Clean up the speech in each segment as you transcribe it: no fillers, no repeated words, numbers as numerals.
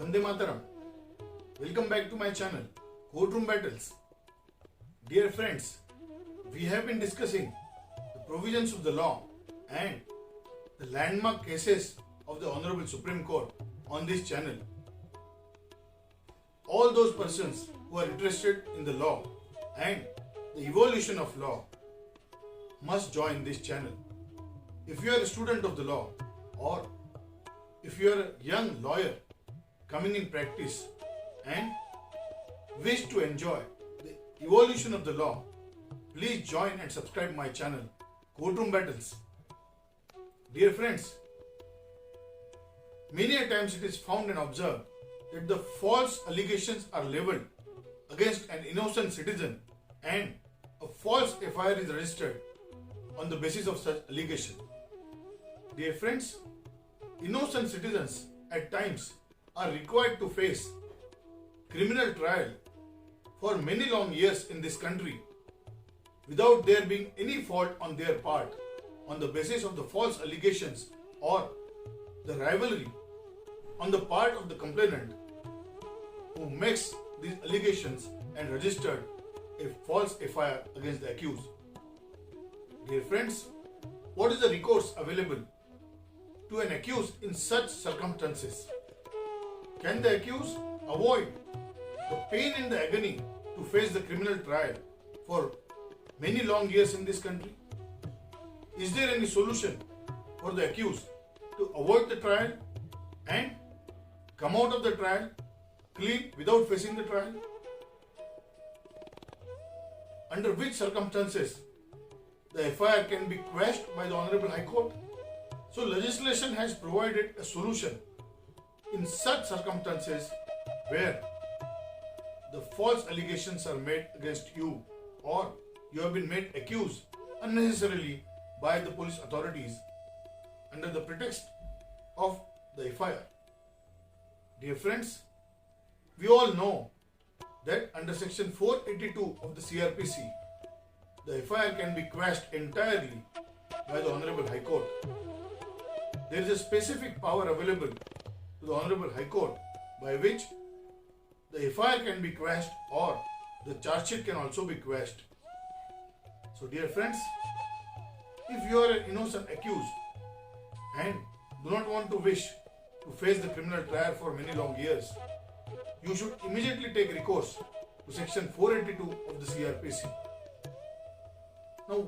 Vande Mataram. Welcome back to my channel, Courtroom Battles. Dear friends, we have been discussing the provisions of the law and the landmark cases of the Honorable Supreme Court on this channel. All those persons who are interested in the law and the evolution of law must join this channel. If you are a student of the law or if you are a young lawyer coming in practice and wish to enjoy the evolution of the law, please join and subscribe my channel, Courtroom Battles. Dear friends, many a times it is found and observed that the false allegations are levelled against an innocent citizen and a false FIR is registered on the basis of such allegation. Dear friends, innocent citizens at times are required to face criminal trial for many long years in this country without there being any fault on their part on the basis of the false allegations or the rivalry on the part of the complainant who makes these allegations and registered a false FIR against the accused. Dear friends, what is the recourse available to an accused in such circumstances? Can the accused avoid the pain and the agony to face the criminal trial for many long years in this country? Is there any solution for the accused to avoid the trial and come out of the trial clean without facing the trial? Under which circumstances the FIR can be quashed by the Honorable High Court? So legislation has provided a solution in such circumstances where the false allegations are made against you or you have been made accused unnecessarily by the police authorities under the pretext of the FIR. Dear friends, we all know that under section 482 of the CRPC, the FIR can be quashed entirely by the Honorable High Court. There is a specific power available to the Honorable High Court by which the FIR can be quashed or the charge sheet can also be quashed. So dear friends, if you are an innocent accused and do not want to wish to face the criminal trial for many long years, you should immediately take recourse to section 482 of the CRPC. Now,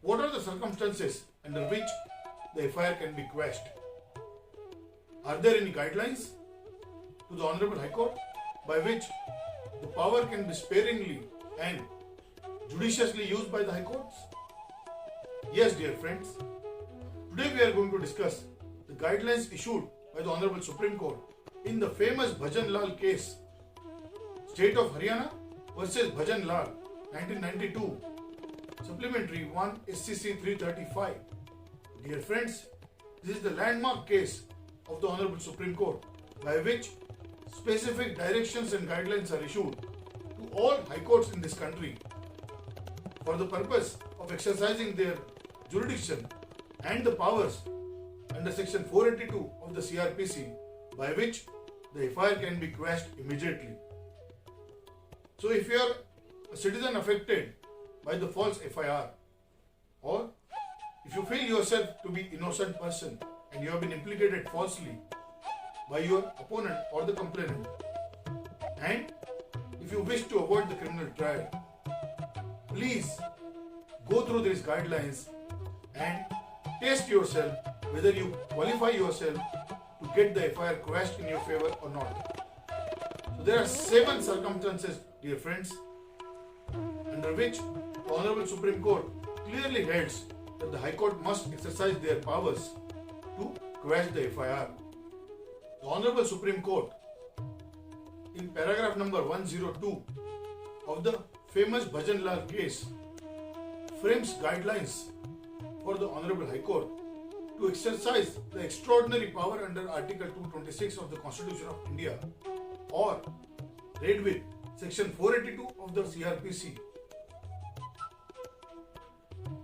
what are the circumstances under which the FIR can be quashed? Are there any guidelines to the Honorable High Court by which the power can be sparingly and judiciously used by the High Courts? Yes, dear friends. Today we are going to discuss the guidelines issued by the Honorable Supreme Court in the famous Bhajan Lal case, State of Haryana versus Bhajan Lal, 1992, Supplementary 1 SCC 335. Dear friends, this is the landmark case of the Honorable Supreme Court by which specific directions and guidelines are issued to all high courts in this country for the purpose of exercising their jurisdiction and the powers under section 482 of the CRPC by which the FIR can be quashed immediately. So if you are a citizen affected by the false FIR or if you feel yourself to be innocent person and you have been implicated falsely by your opponent or the complainant, and if you wish to avoid the criminal trial, please go through these guidelines and test yourself whether you qualify yourself to get the FIR quashed in your favor or not. So there are 7 circumstances, dear friends, under which the Honorable Supreme Court clearly holds that the High Court must exercise their powers to quash the FIR. The Honorable Supreme Court, in paragraph number 102 of the famous Bhajan Lal case, frames guidelines for the Honorable High Court to exercise the extraordinary power under Article 226 of the Constitution of India or read with section 482 of the CRPC.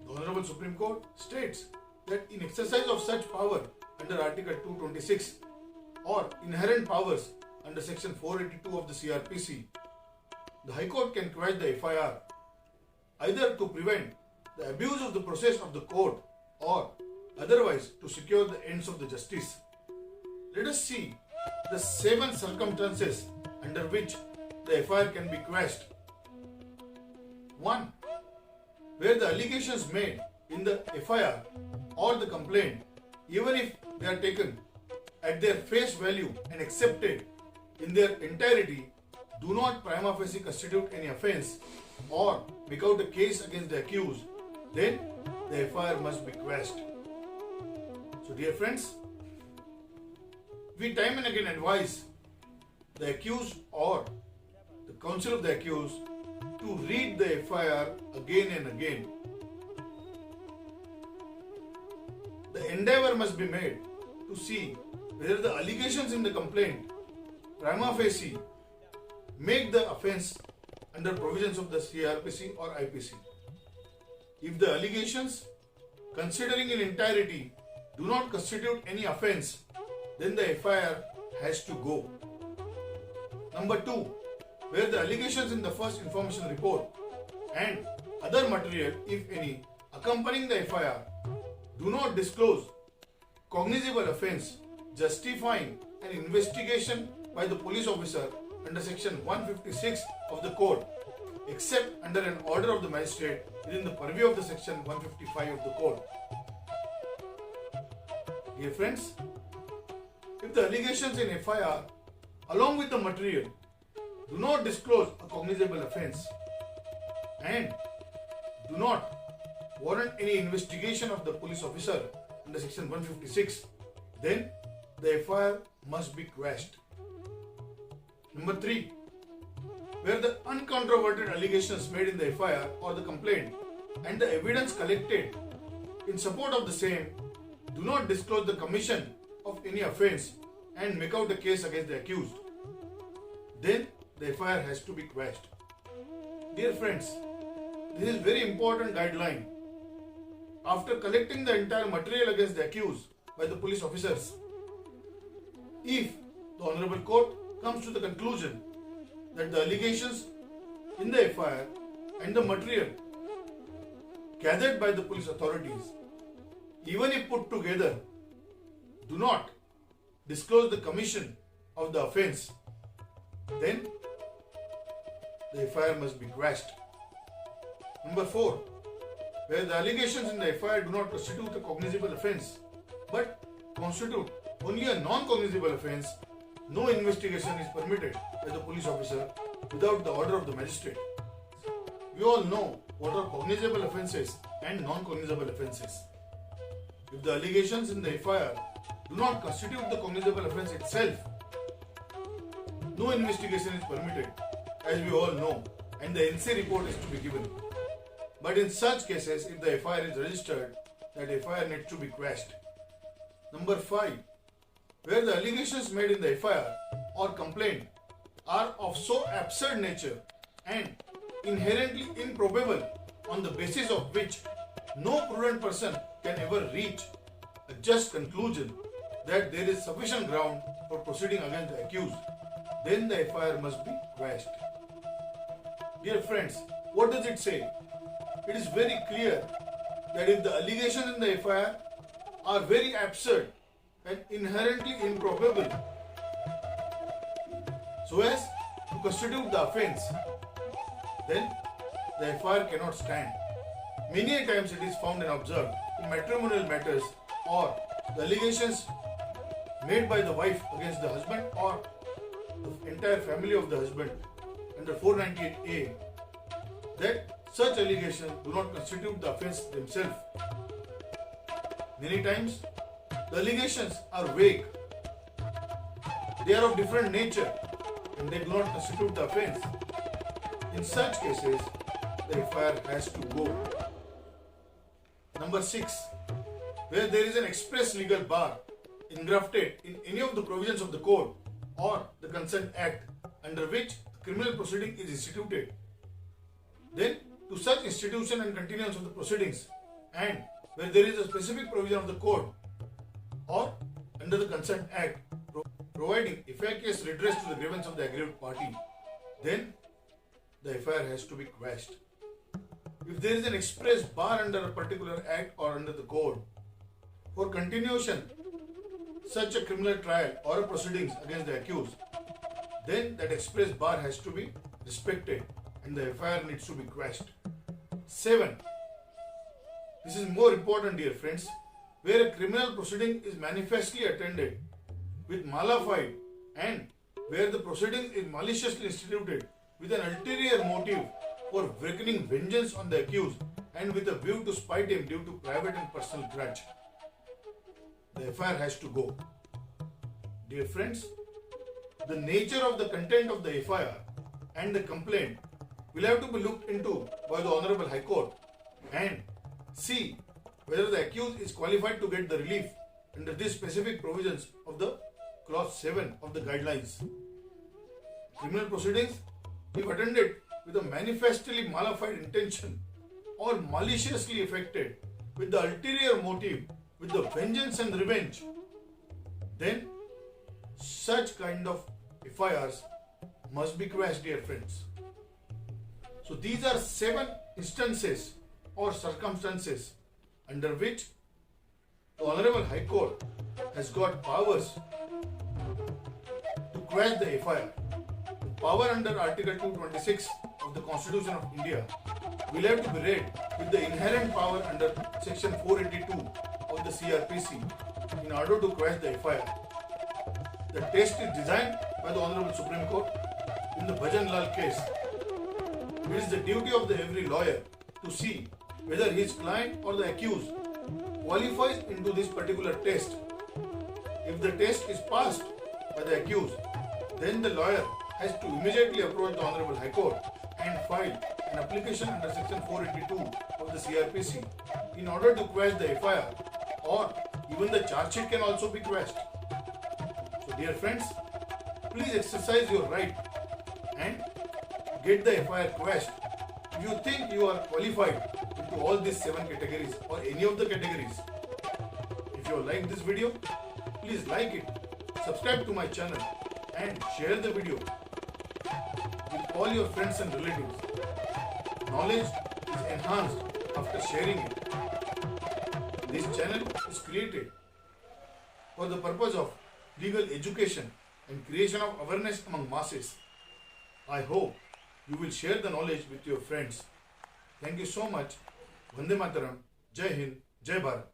The Honorable Supreme Court states that in exercise of such power under Article 226 or inherent powers under section 482 of the CRPC, the High Court can quash the FIR either to prevent the abuse of the process of the court or otherwise to secure the ends of the justice. Let us see the 7 circumstances under which the FIR can be quashed. 1. Where the allegations made in the FIR or the complaint, even if they are taken at their face value and accepted in their entirety, do not prima facie constitute any offence or make out a case against the accused, then the FIR must be quashed. So dear friends, we time and again advise the accused or the counsel of the accused to read the FIR again and again. The endeavour must be made to see whether the allegations in the complaint prima facie make the offence under provisions of the CRPC or IPC. If the allegations, considering in entirety, do not constitute any offence, then the FIR has to go. Number 2, where the allegations in the first information report and other material, if any, accompanying the FIR do not disclose cognizable offence justifying an investigation by the police officer under section 156 of the code, except under an order of the magistrate within the purview of the section 155 of the code. Dear friends, if the allegations in FIR along with the material do not disclose a cognizable offence and do not warrant any investigation of the police officer under section 156, then the FIR must be quashed. Number 3, where the uncontroverted allegations made in the FIR or the complaint and the evidence collected in support of the same do not disclose the commission of any offence and make out a case against the accused, then the FIR has to be quashed. Dear friends, this is very important guideline. After collecting the entire material against the accused by the police officers, if the Honorable Court comes to the conclusion that the allegations in the FIR and the material gathered by the police authorities, even if put together, do not disclose the commission of the offence, then the FIR must be quashed. Number 4, where the allegations in the FIR do not constitute a cognizable offence but constitute only a non-cognizable offence, no investigation is permitted by the police officer without the order of the magistrate. We all know what are cognizable offences and non-cognizable offences. If the allegations in the FIR do not constitute the cognizable offence itself, no investigation is permitted, as we all know, and the NC report is to be given. But in such cases, if the FIR is registered, that FIR needs to be quashed. Number 5, where the allegations made in the FIR or complaint are of so absurd nature and inherently improbable on the basis of which no prudent person can ever reach a just conclusion that there is sufficient ground for proceeding against the accused, then the FIR must be quashed. Dear friends, what does it say? It is very clear that if the allegations in the FIR are very absurd and inherently improbable so as to constitute the offence, then the FIR cannot stand. Many times it is found and observed in matrimonial matters or the allegations made by the wife against the husband or the entire family of the husband under 498A that such allegations do not constitute the offence themselves. Many times the allegations are vague. They are of different nature and they do not constitute the offence. In such cases, the FIR has to go. Number 6, where there is an express legal bar engrafted in any of the provisions of the code or the Consent Act under which a criminal proceeding is instituted, then to such institution and continuance of the proceedings, and where there is a specific provision of the code or under the Consent Act providing efficacious redress to the grievance of the aggrieved party, then the FIR has to be quashed. If there is an express bar under a particular act or under the code for continuation such a criminal trial or a proceedings against the accused, then that express bar has to be respected and the FIR needs to be quashed. 7. This is more important, dear friends. Where a criminal proceeding is manifestly attended with malafide and where the proceeding is maliciously instituted with an ulterior motive for wreaking vengeance on the accused and with a view to spite him due to private and personal grudge, the FIR has to go. Dear friends, the nature of the content of the FIR and the complaint will have to be looked into by the Honorable High Court and see whether the accused is qualified to get the relief under these specific provisions of the Clause 7 of the guidelines. Criminal proceedings, if attended with a manifestly malified intention or maliciously effected with the ulterior motive, with the vengeance and revenge, then such kind of FIRs must be quashed, dear friends. So these are 7 instances or circumstances under which the Honorable High Court has got powers to quash the FIR. The power under Article 226 of the Constitution of India will have to be read with the inherent power under Section 482 of the CRPC in order to quash the FIR. The test is designed by the Honorable Supreme Court in the Bhajan Lal case. It is the duty of every lawyer to see whether his client or the accused qualifies into this particular test. If the test is passed by the accused, then the lawyer has to immediately approach the Honorable High Court and file an application under Section 482 of the CRPC in order to quash the FIR, or even the charge sheet can also be quashed. So dear friends, please exercise your right and get the FIR quashed if you think you are qualified into all these 7 categories or any of the categories. If you like this video, please like it, subscribe to my channel and share the video with all your friends and relatives. Knowledge is enhanced after sharing it. This channel is created for the purpose of legal education and creation of awareness among masses. I hope you will share the knowledge with your friends. Thank you so much. Vande Mataram. Jai Hind. Jai Bharat.